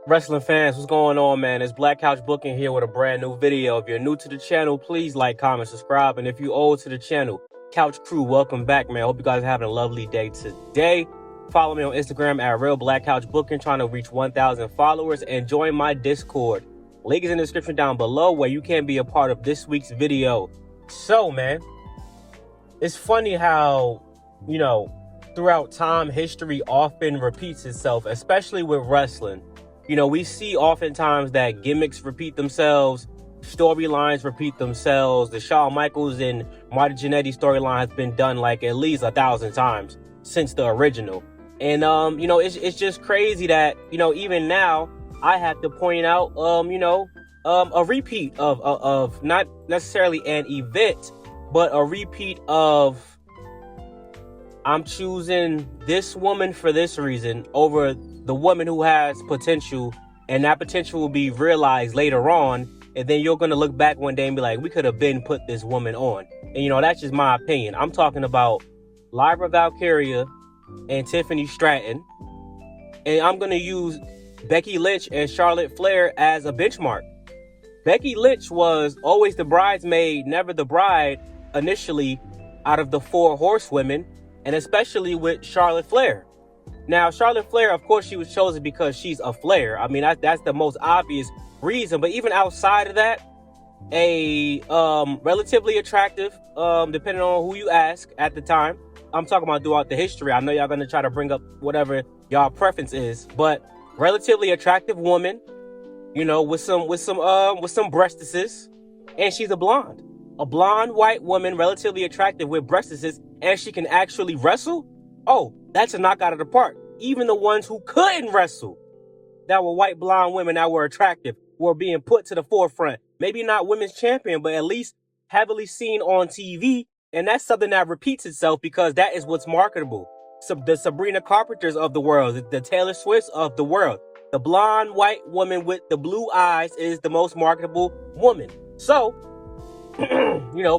Wrestling fans, what's going on, man? It's Black Couch Booking here with a brand new video. If you're new to the channel, please like, comment, subscribe. And if you're old to the channel, Couch Crew, welcome back, man. Hope you guys are having a lovely day today. Follow me on Instagram at Real Black Couch Booking, trying to reach 1,000 followers, and join my Discord. Link is in the description down below where you can be a part of this week's video. So, man, it's funny how, throughout time, history often repeats itself, especially with wrestling. We see oftentimes that gimmicks repeat themselves, storylines repeat themselves. The Shawn Michaels and Marty Jannetty storyline has been done like at least 1,000 times since the original. And, it's just crazy that, even now I have to point out, a repeat of not necessarily an event, but a repeat of I'm choosing this woman for this reason over the woman who has potential, and that potential will be realized later on, and then you're going to look back one day and be like, we could have been put this woman on. And that's just my opinion. I'm talking about Lyra Valkyria and Tiffany Stratton, and I'm going to use Becky Lynch and Charlotte Flair as a benchmark. Becky Lynch was always the bridesmaid, never the bride initially out of the 4 horsewomen, and especially with Charlotte Flair. Now, Charlotte Flair, of course, she was chosen because she's a Flair. I mean, that's the most obvious reason. But even outside of that, a relatively attractive, depending on who you ask at the time. I'm talking about throughout the history. I know y'all gonna try to bring up whatever y'all preference is, but relatively attractive woman, with some breastises, and she's a blonde white woman, relatively attractive with breastises, and she can actually wrestle. Oh, that's a knockout of the park. Even the ones who couldn't wrestle, that were white blonde women that were attractive, were being put to the forefront. Maybe not women's champion, but at least heavily seen on TV. And that's something that repeats itself because that is what's marketable. So the Sabrina Carpenters of the world, the Taylor Swifts of the world, the blonde white woman with the blue eyes is the most marketable woman. So,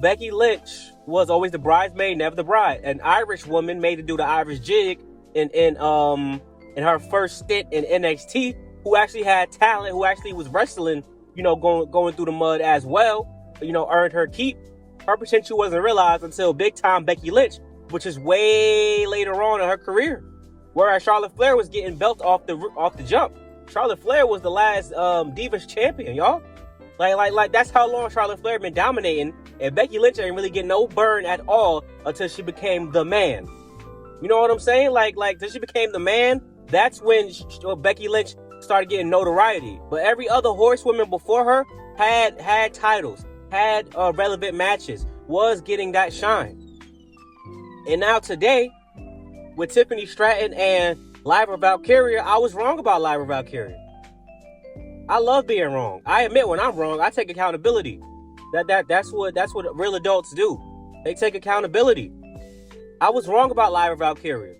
Becky Lynch was always the bridesmaid, never the bride. An Irish woman made to do the Irish jig in her first stint in NXT, who actually had talent, who actually was wrestling, going through the mud as well, earned her keep. Her potential wasn't realized until big time Becky Lynch, which is way later on in her career. Whereas Charlotte Flair was getting belt off the jump. Charlotte Flair was the last Divas champion, y'all. Like that's how long Charlotte Flair been dominating, and Becky Lynch ain't really getting no burn at all until she became the man. You know what I'm saying? Like till she became the man, that's when Becky Lynch started getting notoriety. But every other horsewoman before her had titles, had relevant matches, was getting that shine. And now today, with Tiffany Stratton and Lyra Valkyria, I was wrong about Lyra Valkyria. I love being wrong. I admit when I'm wrong. I take accountability. That's what real adults do. They take accountability. I was wrong about Lyra Valkyria.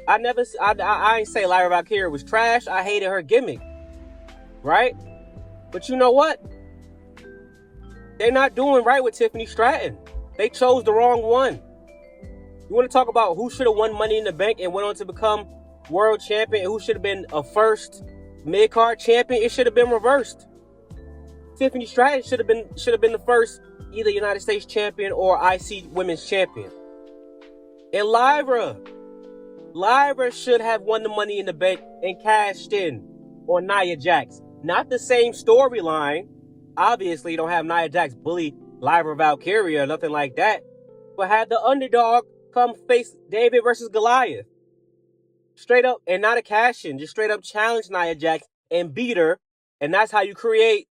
I ain't say Lyra Valkyria was trash. I hated her gimmick, right? But you know what? They're not doing right with Tiffany Stratton. They chose the wrong one. You want to talk about who should have won Money in the Bank and went on to become world champion? Who should have been a first mid-card champion? It should have been reversed. Tiffany Stratton should have been the first either United States champion or IC women's champion. And Lyra should have won the Money in the Bank and cashed in on Nia Jax. Not the same storyline. Obviously, you don't have Nia Jax bully Lyra Valkyria or nothing like that. But had the underdog come face David versus Goliath. Straight up, and not a cash-in, just straight up challenge Nia Jax and beat her. And that's how you create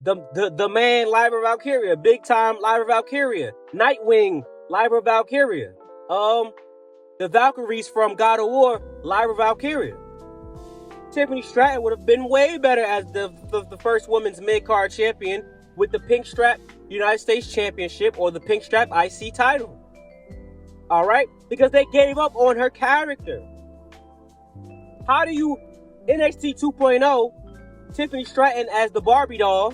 the man Lyra Valkyria, big time Lyra Valkyria, Nightwing Lyra Valkyria, the Valkyries from God of War Lyra Valkyria. Tiffany Stratton would have been way better as the first women's mid-card champion with the pink strap United States Championship or the pink strap IC title. All right? Because they gave up on her character. How do you NXT 2.0, Tiffany Stratton as the Barbie doll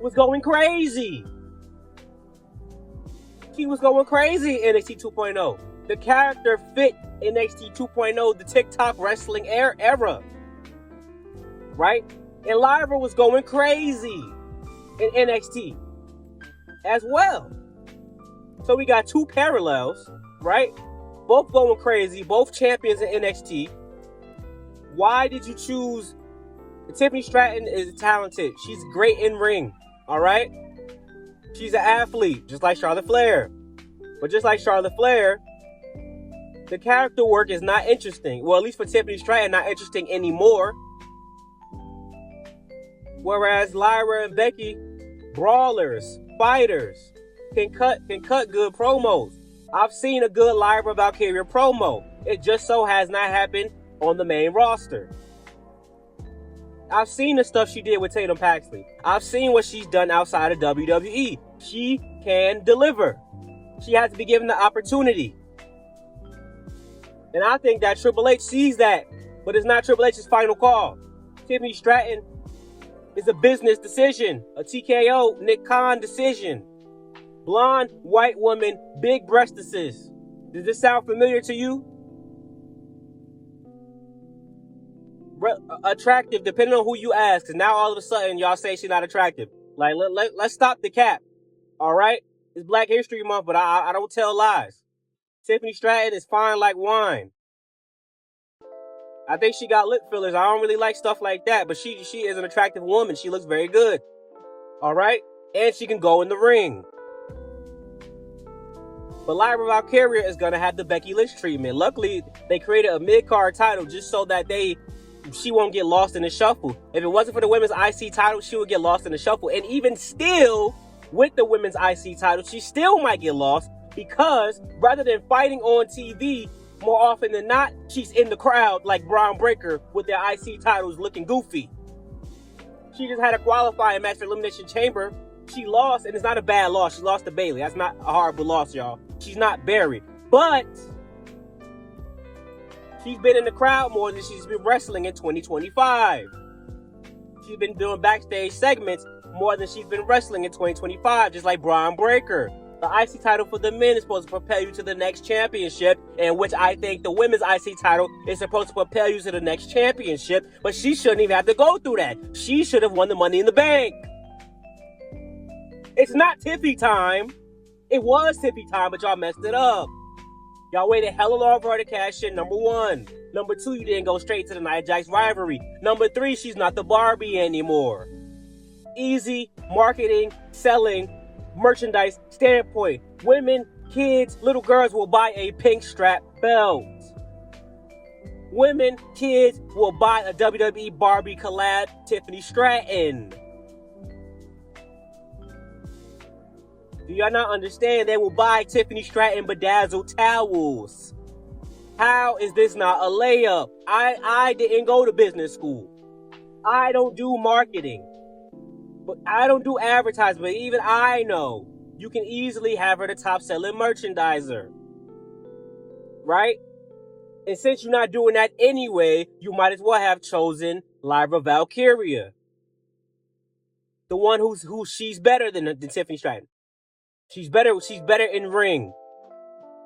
was going crazy. She was going crazy in NXT 2.0. The character fit NXT 2.0, the TikTok wrestling era. right? And Lyra was going crazy in NXT as well. So we got two parallels, right? Both going crazy, both champions in NXT. Why did you choose? Tiffany Stratton is talented. She's great in ring, all right? She's an athlete, just like Charlotte Flair. But just like Charlotte Flair, the character work is not interesting. Well, at least for Tiffany Stratton, not interesting anymore. Whereas Lyra and Becky, brawlers, fighters, can cut good promos. I've seen a good Lyra Valkyria promo. It just so has not happened on the main roster. I've seen the stuff she did with Tatum Paxley. I've seen what she's done outside of WWE. She can deliver. She has to be given the opportunity. And I think that Triple H sees that, but it's not Triple H's final call. Tiffany Stratton is a business decision, a TKO, Nick Khan decision. Blonde, white woman, big breastises. Does this sound familiar to you? Attractive, depending on who you ask. Because now all of a sudden, y'all say she's not attractive. Like, let's stop the cap. All right? It's Black History Month, but I don't tell lies. Tiffany Stratton is fine like wine. I think she got lip fillers. I don't really like stuff like that, but she is an attractive woman. She looks very good. All right? And she can go in the ring. But Lyra Valkyria is going to have the Becky Lynch treatment. Luckily, they created a mid-card title just so that she won't get lost in the shuffle. If it wasn't for the women's IC title, she would get lost in the shuffle. And even still, with the women's IC title, she still might get lost because rather than fighting on TV, more often than not, she's in the crowd like Braun Breaker with their IC titles looking goofy. She just had a qualifying match for Elimination Chamber. She lost, and it's not a bad loss. She lost to Bayley. That's not a horrible loss, y'all. She's not buried. But she's been in the crowd more than she's been wrestling in 2025. She's been doing backstage segments more than she's been wrestling in 2025, just like Braun Breaker. The IC title for the men is supposed to propel you to the next championship, in which I think the women's IC title is supposed to propel you to the next championship, but she shouldn't even have to go through that. She should have won the Money in the Bank. It's not Tiffy time. It was Tiffy time, but y'all messed it up. Y'all waited hella long for her to cash in, number one. Number two, you didn't go straight to the Nia Jax rivalry. Number three, she's not the Barbie anymore. Easy marketing, selling, merchandise standpoint. Women, kids, little girls will buy a pink strap belt. Women, kids will buy a WWE Barbie collab Tiffany Stratton. Do y'all not understand? They will buy Tiffany Stratton bedazzled towels. How is this not a layup? I didn't go to business school. I don't do marketing. But I don't do advertising. Even I know you can easily have her the top selling merchandiser. Right? And since you're not doing that anyway, you might as well have chosen Lyra Valkyria. The one who she's better than Tiffany Stratton. She's better in ring.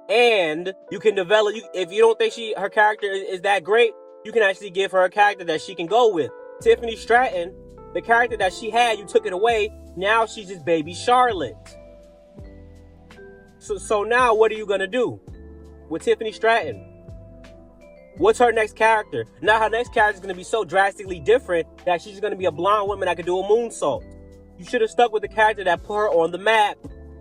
And you can develop, if you don't think her character is that great, you can actually give her a character that she can go with. Tiffany Stratton, the character that she had, you took it away. Now she's just baby Charlotte. So now what are you going to do with Tiffany Stratton? What's her next character? Now her next character is going to be so drastically different that she's going to be a blonde woman that can do a moonsault. You should have stuck with the character that put her on the map.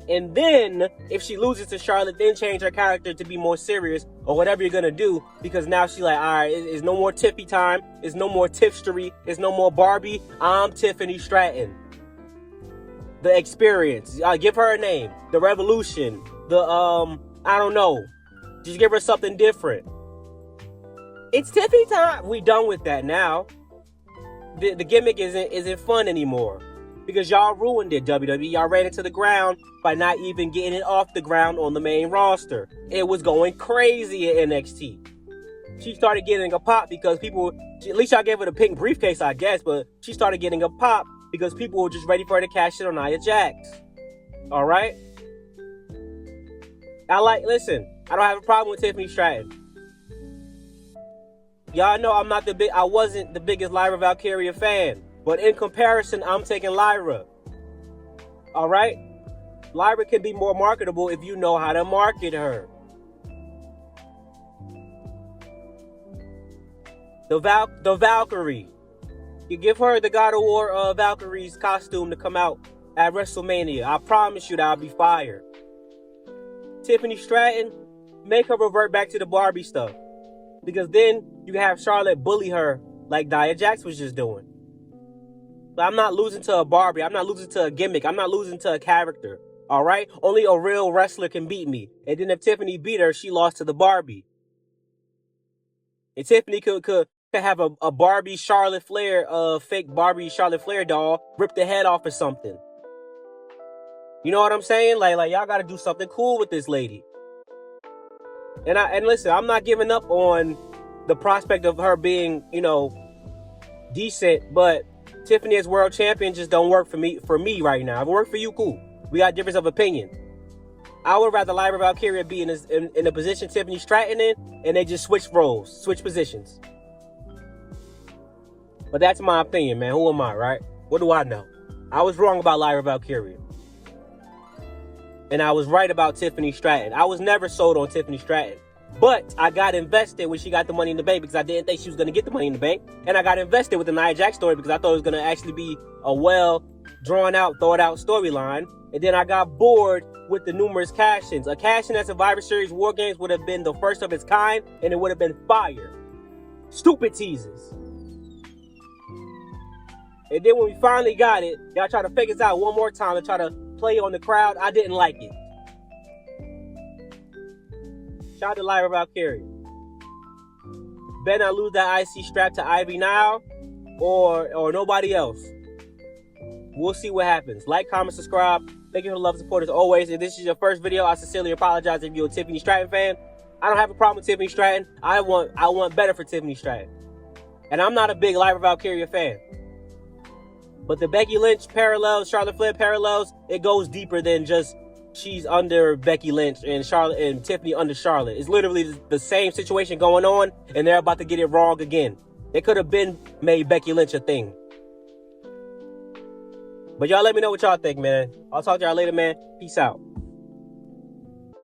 And then, if she loses to Charlotte, then change her character to be more serious or whatever you're going to do. Because now she's like, all right, it's no more Tiffy time. It's no more Tiffstery. It's no more Barbie. I'm Tiffany Stratton. The experience. Give her a name. The revolution. I don't know. Just give her something different. It's Tiffy time. We done with that now. The gimmick isn't fun anymore. Because y'all ruined it, WWE. Y'all ran it to the ground by not even getting it off the ground on the main roster. It was going crazy at NXT. She started getting a pop because at least y'all gave her the pink briefcase, I guess, but she started getting a pop because people were just ready for her to cash in on Nia Jax. All right? Listen, I don't have a problem with Tiffany Stratton. Y'all know I wasn't the biggest Lyra Valkyria fan. But in comparison, I'm taking Lyra. All right? Lyra can be more marketable if you know how to market her. The Valkyrie. You give her the God of War Valkyrie's costume to come out at WrestleMania. I promise you that I'll be fired. Tiffany Stratton, make her revert back to the Barbie stuff. Because then you have Charlotte bully her like Nia Jax was just doing. But I'm not losing to a Barbie. I'm not losing to a gimmick. I'm not losing to a character. All right? Only a real wrestler can beat me. And then if Tiffany beat her, she lost to the Barbie. And Tiffany could have a Barbie Charlotte Flair, fake Barbie Charlotte Flair doll, rip the head off or something. You know what I'm saying? Like y'all got to do something cool with this lady. And listen, I'm not giving up on the prospect of her being, decent, but Tiffany as world champion just don't work for me right now. If it worked for you, cool. We got difference of opinion. I would rather Lyra Valkyria be in the position Tiffany Stratton in, and they just switch roles, switch positions. But that's my opinion, man. Who am I, right? What do I know? I was wrong about Lyra Valkyria. And I was right about Tiffany Stratton. I was never sold on Tiffany Stratton. But I got invested when she got the Money in the Bank because I didn't think she was going to get the Money in the Bank. And I got invested with the Nia Jax story because I thought it was going to actually be a well drawn out, thought out storyline. And then I got bored with the numerous cash-ins. A cash-in at Survivor Series War Games would have been the first of its kind, and it would have been fire. Stupid teases. And then when we finally got it, y'all try to fake us out one more time and try to play on the crowd. I didn't like it. Shout out to Lyra Valkyria. Better not lose that IC strap to Ivy now or nobody else. We'll see what happens. Like, comment, subscribe. Thank you for the love and support as always. If this is your first video, I sincerely apologize if you're a Tiffany Stratton fan. I don't have a problem with Tiffany Stratton. I want better for Tiffany Stratton. And I'm not a big Lyra Valkyria fan. But the Becky Lynch parallels, Charlotte Flair parallels, it goes deeper than just she's under Becky Lynch and Charlotte and Tiffany under Charlotte. It's literally the same situation going on, and they're about to get it wrong again. They could have been made Becky Lynch a thing. But y'all let me know what y'all think, man. I'll talk to y'all later, man. Peace out.